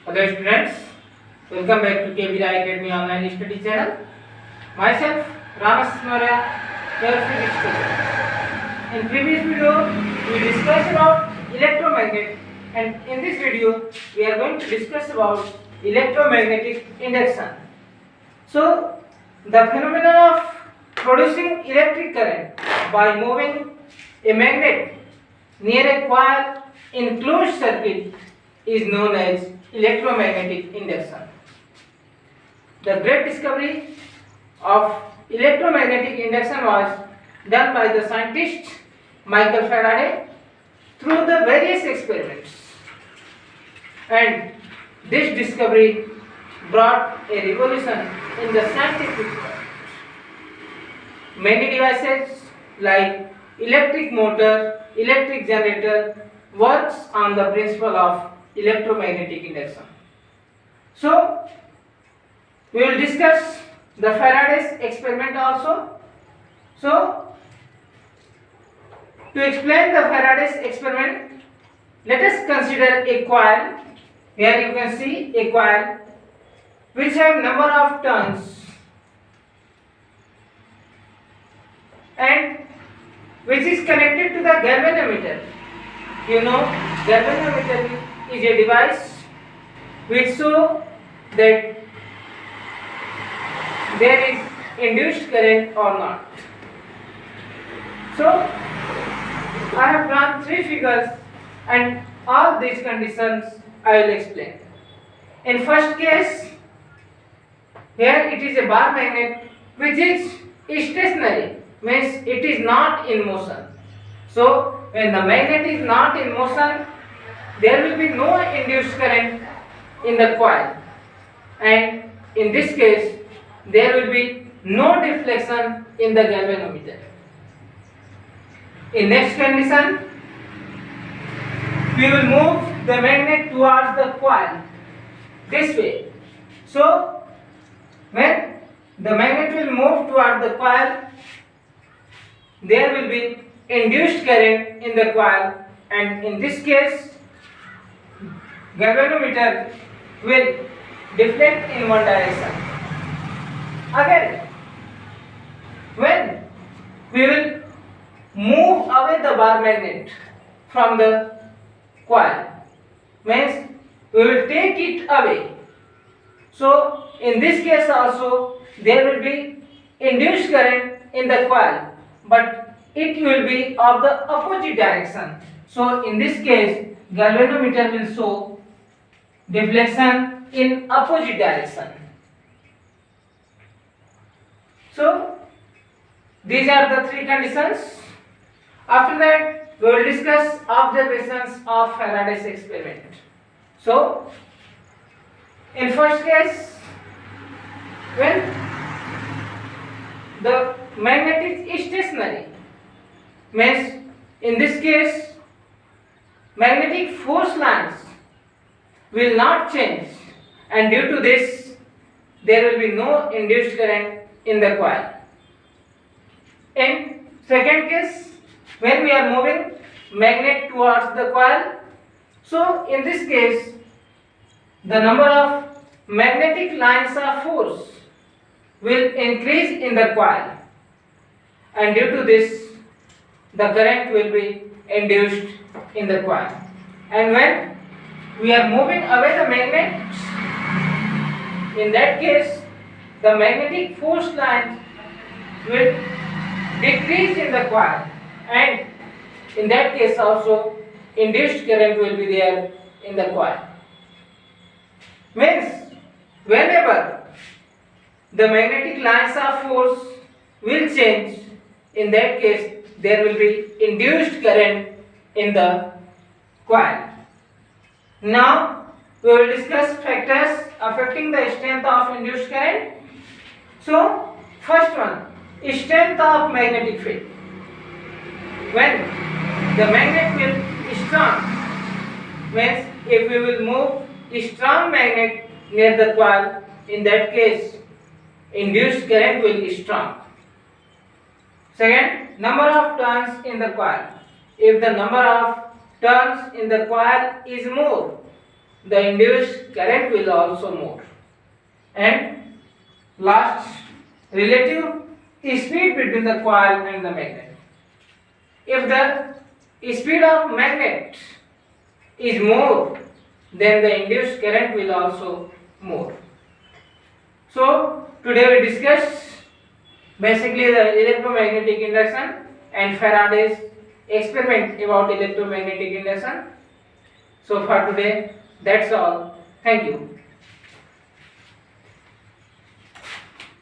Hello students, welcome back to KBI Academy online study channel. Myself Ramas Maurya, your physics teacher. In previous video, we discussed about electromagnet, and in this video, we are going to discuss about electromagnetic induction. So, the phenomenon of producing electric current by moving a magnet near a coil in closed circuit is known as electromagnetic induction. The great discovery of electromagnetic induction was done by the scientist Michael Faraday through the various experiments, and this discovery brought a revolution in the scientific world. Many devices like electric motor, electric generator works on the principle of electromagnetic induction. So, we will discuss the Faraday's experiment also. So, to explain the Faraday's experiment, let us consider a coil. Here you can see a coil which have number of turns and which is connected to the galvanometer. You know, galvanometer is a device which shows that there is induced current or not. So, I have drawn three figures and all these conditions I will explain. In first case, here it is a bar magnet which is stationary, means it is not in motion. So, when the magnet is not in motion, there will be no induced current in the coil, and in this case there will be no deflection in the galvanometer. In next condition, we will move the magnet towards the coil this way. So, when the magnet will move toward the coil, there will be induced current in the coil, and in this case galvanometer will deflect in one direction. Again, when we will move away the bar magnet from the coil, means we will take it away. So, in this case also there will be induced current in the coil, but it will be of the opposite direction. So, in this case galvanometer will show deflection in opposite direction. So, these are the three conditions. After that, we will discuss observations of Faraday's experiment. So, in first case, when the magnet is stationary, means in this case magnetic force lines will not change, and due to this there will be no induced current in the coil. In second case, when we are moving magnet towards the coil, so in this case the number of magnetic lines of force will increase in the coil, and due to this the current will be induced in the coil. And when we are moving away the magnet, in that case the magnetic force lines will decrease in the coil, and in that case also induced current will be there in the coil. Means whenever the magnetic lines of force will change, in that case there will be induced current in the coil. Now we will discuss factors affecting the strength of induced current. So, first one, strength of magnetic field. When the magnet will be strong, means if we will move a strong magnet near the coil, in that case induced current will be strong. Second, number of turns in the coil. If the number of turns in the coil is more, the induced current will also more. And last, relative speed between the coil and the magnet. If the speed of magnet is more, then the induced current will also more. So today we discussed basically the electromagnetic induction and Faraday's experiment about electromagnetic induction. So for today, that's all. Thank you.